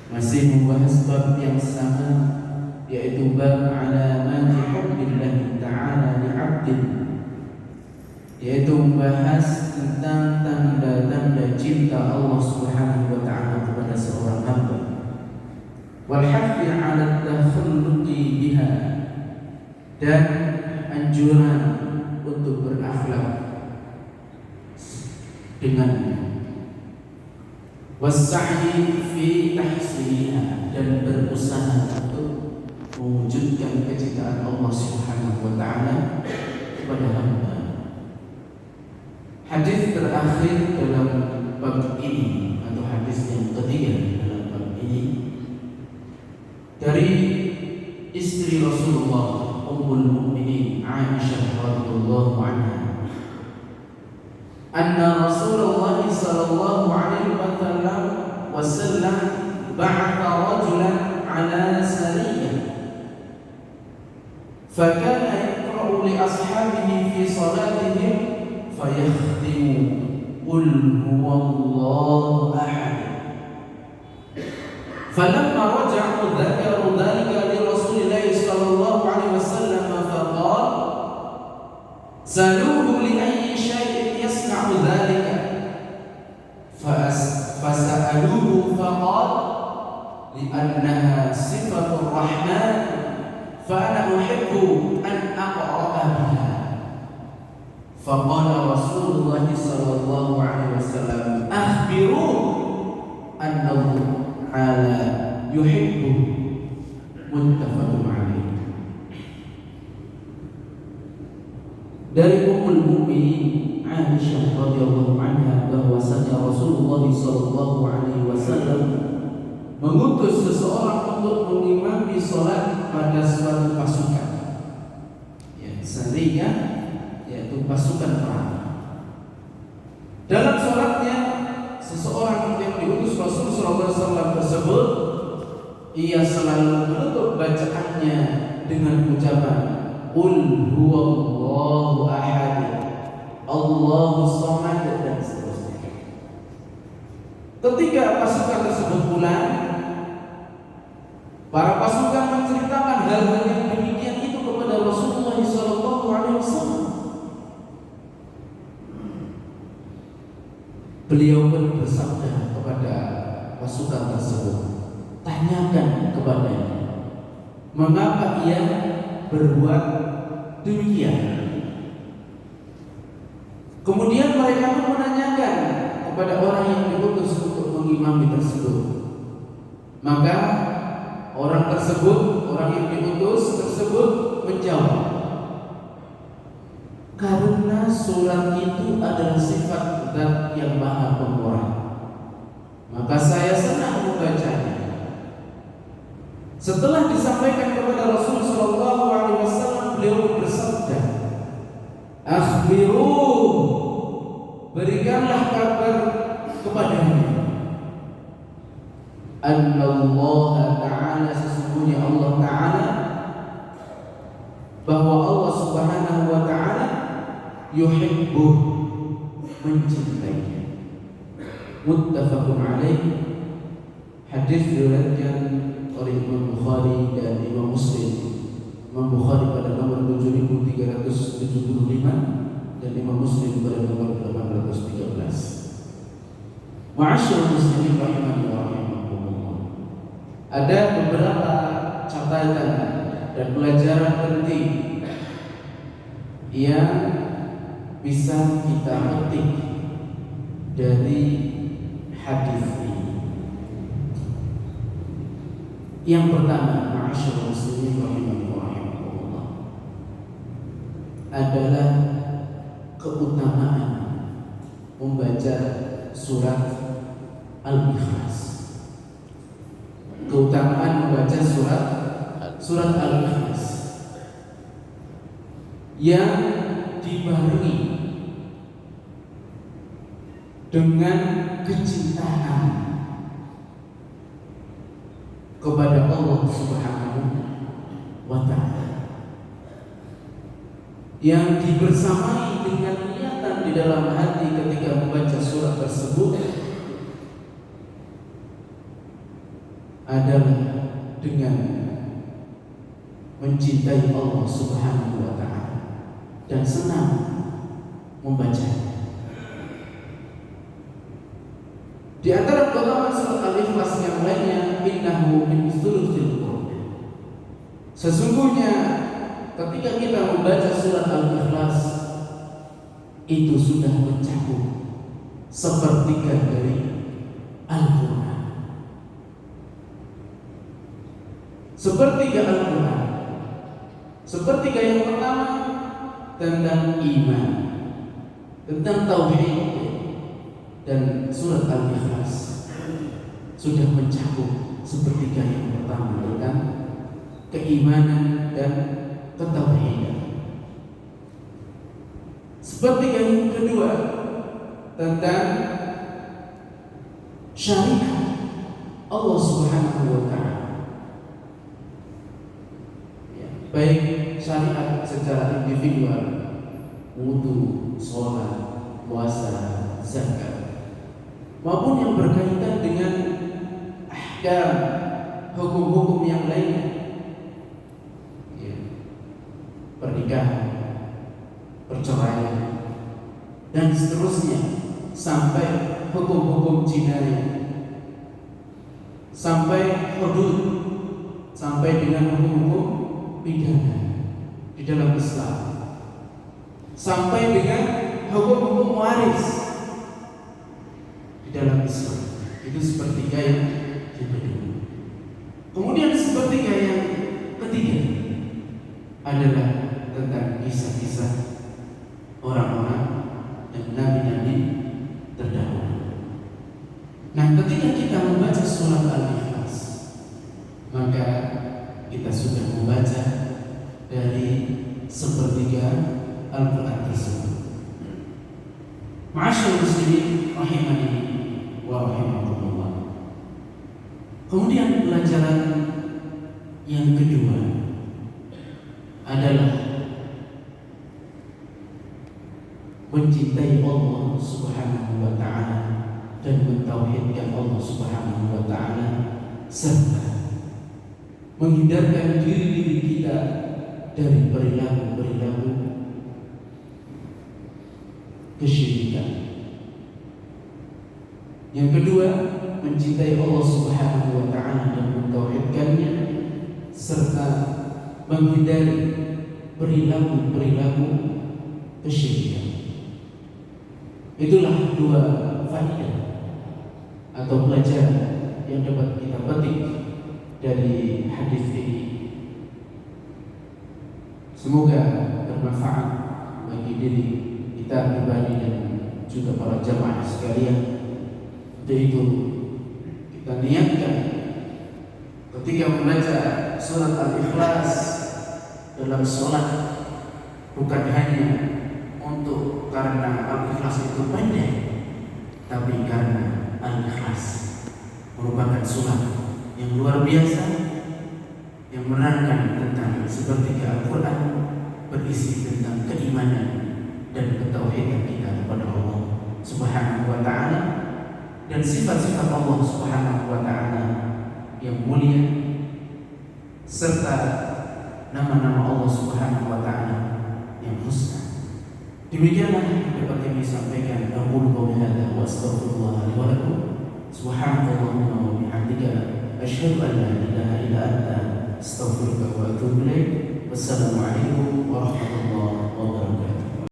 Masih membahas bab yang sama, yaitu bab alamati hubbillah ta'ala li'abdin, yaitu membahas tentang tanda-tanda cinta Allah Subhanahu wa ta'ala kepada seorang hamba, wal hafi 'ala takhulluqi biha, dan anjuran untuk berakhlak dengannya, wassa'i fi tahsiliha, dan berusaha untuk mewujudkan kecintaan Allah Subhanahu wa ta'ala kepada hamba. Hadis terakhir dalam bab ini, atau hadis yang ketiga dalam bab ini, dari istri Rasulullah Ummul Mukminin Aisyah radhiyallahu anha, anna Rasulullah sallallahu alaihi wasallam ba'atha rajulan ala sariyah, fakana yaqra'u li ashabihi fi salatihim fayakhtimu qul huwallahu ahad. Falamma raja'u dzakaru dzalika li Rasulillah sallallahu alaihi wasallam faqala saluhu li ayyi shay'in yasna'u dzalika, fasa'aluhu faqala li'annaha sifatur rahman fa ana uhibbu an aqra'a biha. Faqala Rasulullah sallallahu alaihi wasallam akhbiruhu annahu ala yuhibbu, muttafaqun alaih. Dari Ummul Mukminin Aisyah radhiyallahu anha bahwasanya Rasulullah sallallahu alaihi wasallam mengutus seseorang untuk mengimami salat pada suatu pasukan, ya, sariyah, yaitu pasukan perang. Dalam salatnya, seseorang yang diutus Rasul sallallahu alaihi wasallam tersebut, ia selalu menutup bacaannya dengan ucapan qul huwallahu ahad, Allahu samad, dan seterusnya. Ketika pasukan tersebut pulang, para pasukan menceritakan hal-hal yang demikian itu kepada Rasulullah sallallahu alaihi wasallam. Beliau pun bersabda kepada pasukan tersebut, tanyakan kepadanya mengapa ia berbuat demikian. Kemudian mereka pun menanyakan kepada orang yang diutus untuk mengimami tersebut. Maka orang yang diutus tersebut menjawab, karena surat itu adalah sifat Zat yang Maha Pemurah, maka saya senang membacanya. Setelah disampaikan kepada Rasul sallallahu alaihi wasallam, beliau bersabda, akhbiru, berikanlah kabar kepadanya, annallaha ta'ala, sesungguhnya Allah Ta'ala, bahwa Allah Subhanahu wa ta'ala yuhibbu, mencintainya. Muttafaqun alaih. Hadis diriwayatkan oleh Imam Bukhari dan Imam Muslim. Imam Bukhari pada nomor 7375 dan Imam Muslim pada nomor 813. Ma'asyiral muslimin rahimani wa rahimakumullah. Ada beberapa catatan dan pelajaran penting yang bisa kita petik dari hadis ini. Yang pertama, ma'asyiral muslimin rahimani wa rahimakumullah, adalah keutamaan membaca surat Al-Ikhlas. Keutamaan membaca surat Al-Ikhlas yang dibarengi dengan kecintaan kepada Allah Subhanahu wa ta'ala, yang dibersamai dengan niatan di dalam hati ketika membaca surat tersebut, adalah dengan mencintai Allah Subhanahu wa Ta'ala dan senang membacanya. Di antara keutamaan surat Al-Ikhlas yang lainnya, innahu min thuluthil Qur'an. Sesungguhnya ketika kita membaca surat Al-Ikhlas, itu sudah mencakup sepertiga dari Al-Quran. Sepertiga Al-Quran. Sepertiga yang pertama tentang iman, tentang tauhid, dan surat Al-Ikhlas sudah mencakup sepertiga yang pertama tentang keimanan dan ketauhidan. Sepertiga yang kedua tentang syariat Allah Subhanahu wa Ta'ala, baik syariat secara individual, wudu, sholat, puasa, zakat, maupun yang berkaitan dengan ahkam, hukum-hukum yang lainnya, pernikahan, perceraian, dan seterusnya, sampai hukum-hukum jinayah, sampai hudud, sampai dengan hukum-hukum pidana di dalam Islam, sampai dengan hukum-hukum waris di dalam Islam. Itu sepertiga yang kedua. Kemudian sepertiga yang ketiga adalah tentang kisah-kisah orang-orang dan nabi-nabi terdahulu. Nah, ketika kita membaca surat Al-Ikhlas, maka kita sudah membaca dari sepertiga Al-Quran tersebut. Ma'asyiral muslimin rahimani wa rahimakumullah. Kemudian pelajaran yang kedua adalah mencintai Allah Subhanahu wa Ta'ala dan mentauhidkan Allah Subhanahu wa Ta'ala, serta menghindarkan diri kita dari perilaku-perilaku kesyirikan. Yang kedua, mencintai Allah Subhanahu wa Ta'ala dan mentauhidkannya, serta menghindari perilaku-perilaku kesyirikan. Itulah dua faedah atau pelajaran yang dapat kita petik dari hadis ini. Semoga bermanfaat bagi diri kita pribadi dan juga para jamaah sekalian. Untuk itu kita niatkan ketika membaca surat Al-Ikhlas dalam sholat, bukan hanya untuk karena Al-Ikhlas itu pendek, tapi karena Al-Ikhlas merupakan surat yang luar biasa, yang menerangkan tentang sepertiga Al-Quran, berisi tentang keimanan dan ketauhidan kita kepada Allah Subhanahu wa Ta'ala, dan sifat-sifat Allah Subhanahu wa Ta'ala yang mulia, serta nama-nama Allah Subhanahu wa Ta'ala yang husna. Demikianlah yang dapat kami sampaikan. Aqulu qawli hadza wa astaghfirullah li wa lakum. Subhanakallahumma wa bihamdika asyhadu an la ilaha illa anta astaghfiruka wa atubu ilaik. Wassalamu alaikum warahmatullahi